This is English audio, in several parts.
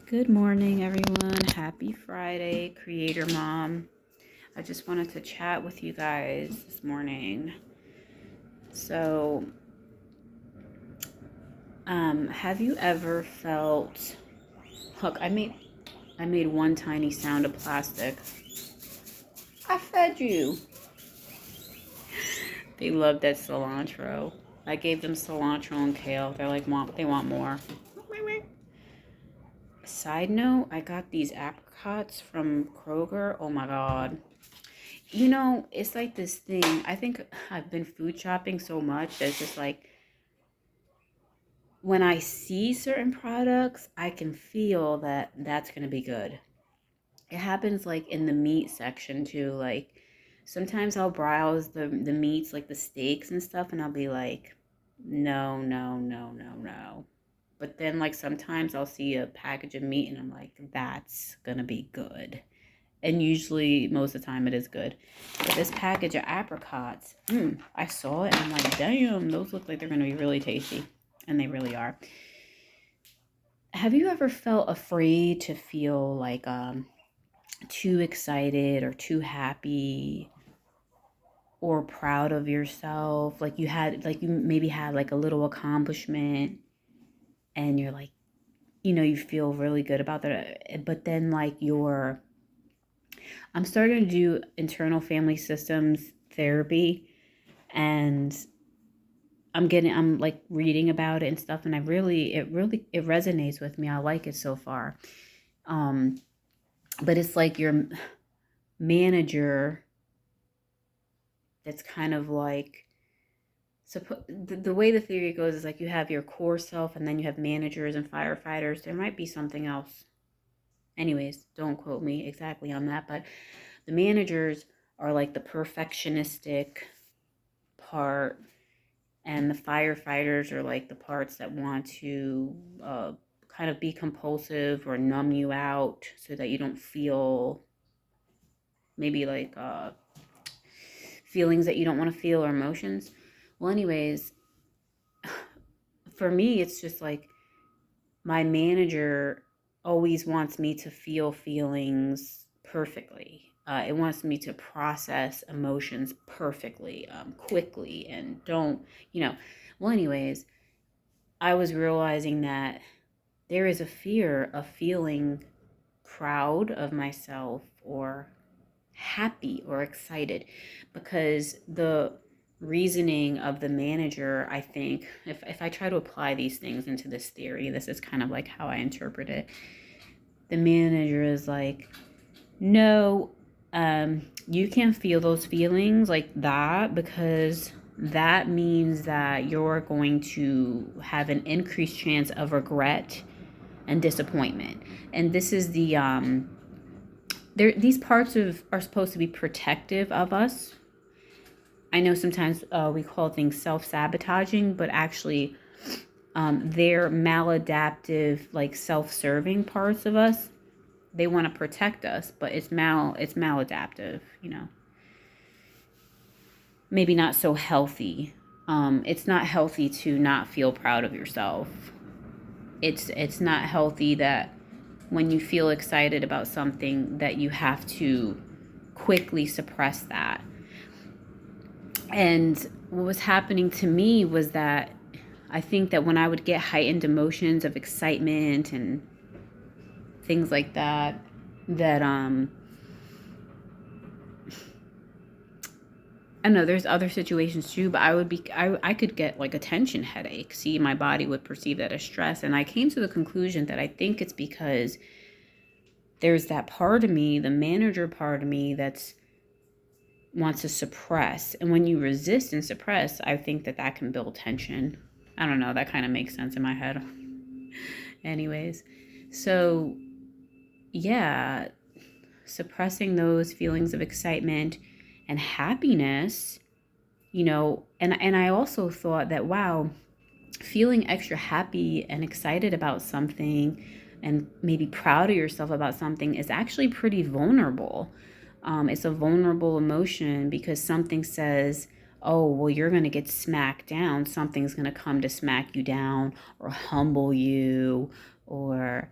Good morning, everyone. Happy Friday, Creator Mom. I just wanted to chat with you guys this morning. So, have you ever felt? Look, I made one tiny sound of plastic. I fed you. They love that cilantro. I gave them cilantro and kale. They're like, they want more. Side note, I got these apricots from Kroger. Oh my God. It's like this thing. I think I've been food shopping so much that it's just like when I see certain products, I can feel that that's going to be good. It happens like in the meat section too. Like sometimes I'll browse the meats, like the steaks and stuff, and I'll be like, no, no, no, no, no. But then like sometimes I'll see a package of meat and I'm like, that's going to be good. And usually most of the time it is good. But this package of apricots, I saw it and I'm like, damn, those look like they're going to be really tasty. And they really are. Have you ever felt afraid to feel like too excited or too happy or proud of yourself? Like you maybe had like a little accomplishment and you're like, you feel really good about that. But then like I'm starting to do internal family systems therapy, and I'm like reading about it and stuff, and it resonates with me. I like it so far. Um, but it's like your manager that's kind of like, the way the theory goes is like you have your core self and then you have managers and firefighters. There might be something else. Anyways, don't quote me exactly on that, but the managers are like the perfectionistic part, and the firefighters are like the parts that want to kind of be compulsive or numb you out so that you don't feel maybe like feelings that you don't want to feel or emotions. Well, anyways, for me, it's just like my manager always wants me to feel feelings perfectly. It wants me to process emotions perfectly, quickly, and don't, you know. Well, anyways, I was realizing that there is a fear of feeling proud of myself or happy or excited, because the reasoning of the manager, I think, if I try to apply these things into this theory, this is kind of like how I interpret it. The manager is like, no, you can't feel those feelings like that because that means that you're going to have an increased chance of regret and disappointment. And this is these parts are supposed to be protective of us. I know sometimes we call things self-sabotaging, but actually they're maladaptive, like self-serving parts of us. They want to protect us, but it's maladaptive, maybe not so healthy. It's not healthy to not feel proud of yourself. It's not healthy that when you feel excited about something that you have to quickly suppress that. And what was happening to me was that I think that when I would get heightened emotions of excitement and things like that, that I know there's other situations too, but I could get like a tension headache. See, my body would perceive that as stress. And I came to the conclusion that I think it's because there's that part of me, the manager part of me, that's wants to suppress. And when you resist and suppress, I think that can build tension. I don't know, that kind of makes sense in my head. Anyways, so yeah, suppressing those feelings of excitement and happiness, and I also thought that, wow, feeling extra happy and excited about something and maybe proud of yourself about something is actually pretty vulnerable. It's a vulnerable emotion because something says, oh, well, you're going to get smacked down. Something's going to come to smack you down or humble you or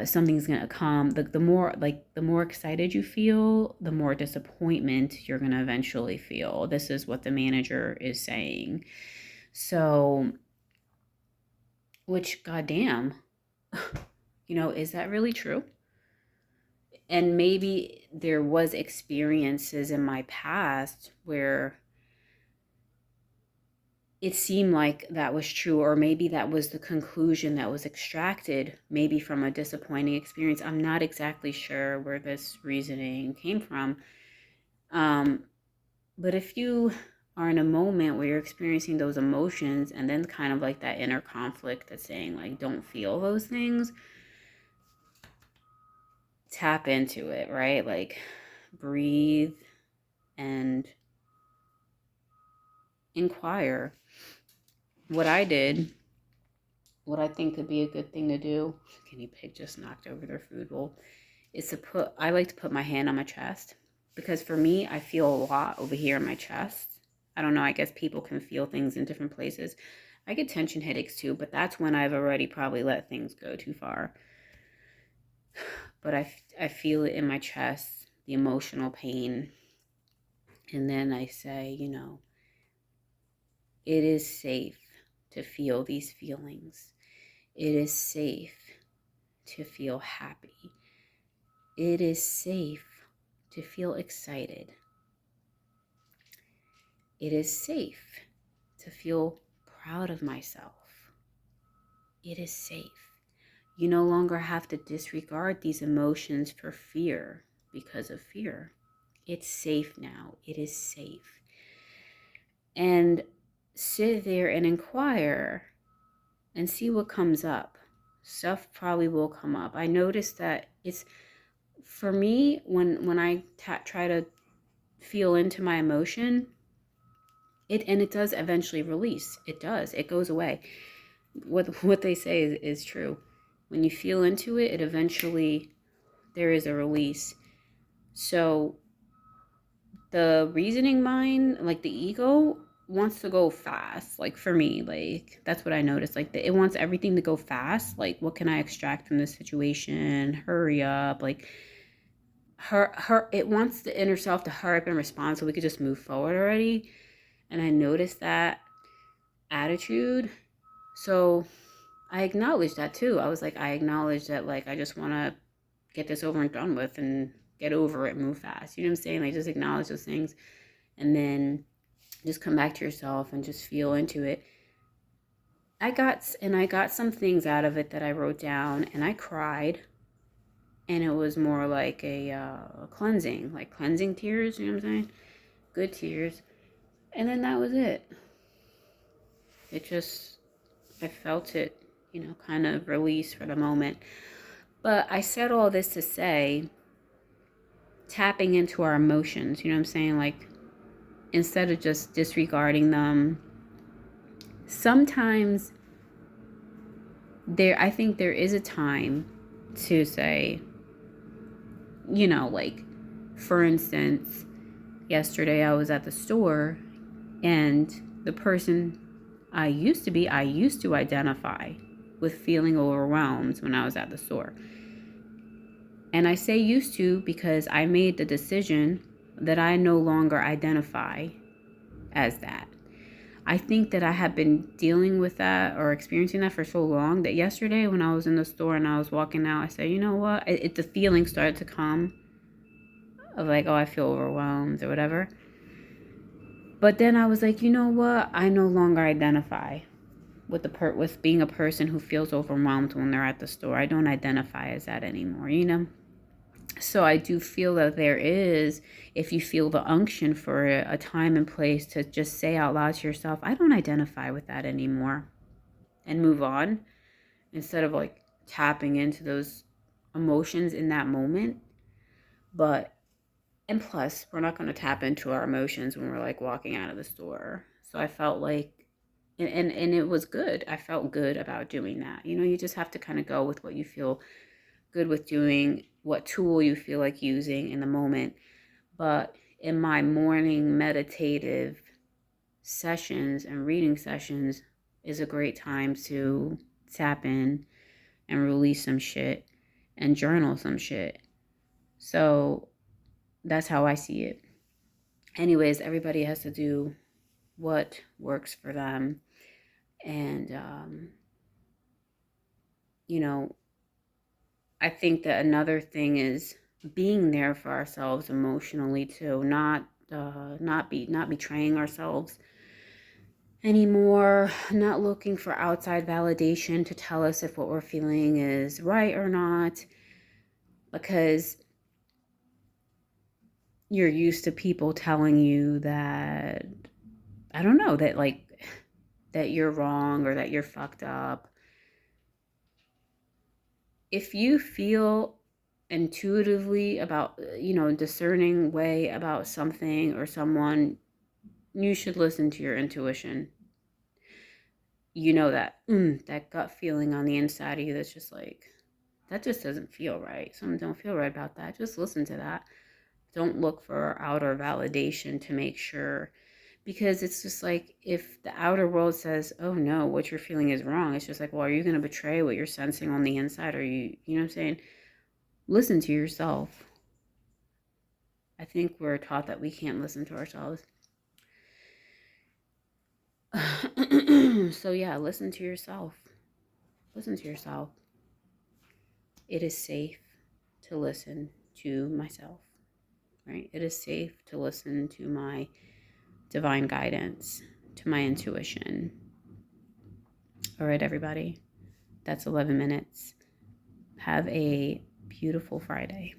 something's gonna come. The more excited you feel, the more disappointment you're gonna eventually feel. This is what the manager is saying. So, which goddamn, is that really true? And maybe there was experiences in my past where it seemed like that was true, or maybe that was the conclusion that was extracted, maybe from a disappointing experience. I'm not exactly sure where this reasoning came from. But if you are in a moment where you're experiencing those emotions and then kind of like that inner conflict that's saying, like, don't feel those things, tap into it, right? Like, breathe and inquire. What I did, what I think could be a good thing to do, guinea pig just knocked over their food bowl, is I like to put my hand on my chest, because for me, I feel a lot over here in my chest. I don't know, I guess people can feel things in different places. I get tension headaches too, but that's when I've already probably let things go too far. But I feel it in my chest, the emotional pain. And then I say, it is safe to feel these feelings. It is safe to feel happy. It is safe to feel excited. It is safe to feel proud of myself. It is safe. You no longer have to disregard these emotions for fear, because of fear. It's safe now. It is safe. And sit there and inquire and see what comes up. Stuff probably will come up. I noticed that it's, for me, when I try to feel into my emotion, it does eventually release. It does. It goes away. What they say is true. When you feel into it, there is a release. So the reasoning mind, like the ego, wants to go fast. Like for me, like that's what I noticed. Like it wants everything to go fast. Like, what can I extract from this situation? Hurry up. Like it wants the inner self to hurry up and respond so we could just move forward already. And I noticed that attitude. So I acknowledged that too. I acknowledge that, like, I just want to get this over and done with and get over it and move fast. You know what I'm saying? Like, just acknowledge those things and then just come back to yourself and just feel into it. I got some things out of it that I wrote down, and I cried, and it was more like a cleansing, like cleansing tears. You know what I'm saying? Good tears. And then that was it. I felt it, kind of release for the moment. But I said all this to say, tapping into our emotions, you know what I'm saying? Like, instead of just disregarding them, sometimes I think there is a time to say, like, for instance, yesterday I was at the store, and the person I used to identify with feeling overwhelmed when I was at the store. And I say used to because I made the decision that I no longer identify as that. I think that I have been dealing with that or experiencing that for so long that yesterday when I was in the store and I was walking out, I said, you know what? The feeling started to come of like, oh, I feel overwhelmed or whatever. But then I was like, you know what? I no longer identify with being a person who feels overwhelmed when they're at the store. I don't identify as that anymore. So I do feel that there is, if you feel the unction for a time and place to just say out loud to yourself, I don't identify with that anymore, and move on, instead of like tapping into those emotions in that moment. And plus, we're not going to tap into our emotions when we're like walking out of the store. So I felt like, and it was good. I felt good about doing that. You just have to kind of go with what you feel good with doing, what tool you feel like using in the moment. But in my morning meditative sessions and reading sessions is a great time to tap in and release some shit and journal some shit. So that's how I see it. Anyways, everybody has to do what works for them. And, you know, I think that another thing is being there for ourselves emotionally too, not betraying ourselves anymore, not looking for outside validation to tell us if what we're feeling is right or not, because you're used to people telling you that, I don't know, that like that you're wrong or that you're fucked up. If you feel intuitively about, discerning way about something or someone, you should listen to your intuition. You know that that gut feeling on the inside of you that's just like, that just doesn't feel right. Something don't feel right about that. Just listen to that. Don't look for outer validation to make sure, because it's just like, if the outer world says, oh no, what you're feeling is wrong, it's just like, well, are you going to betray what you're sensing on the inside? Are you know what I'm saying? Listen to yourself. I think we're taught that we can't listen to ourselves. So yeah, listen to yourself. Listen to yourself. It is safe to listen to myself, right? It is safe to listen to my divine guidance, to my intuition. All right, everybody. That's 11 minutes. Have a beautiful Friday.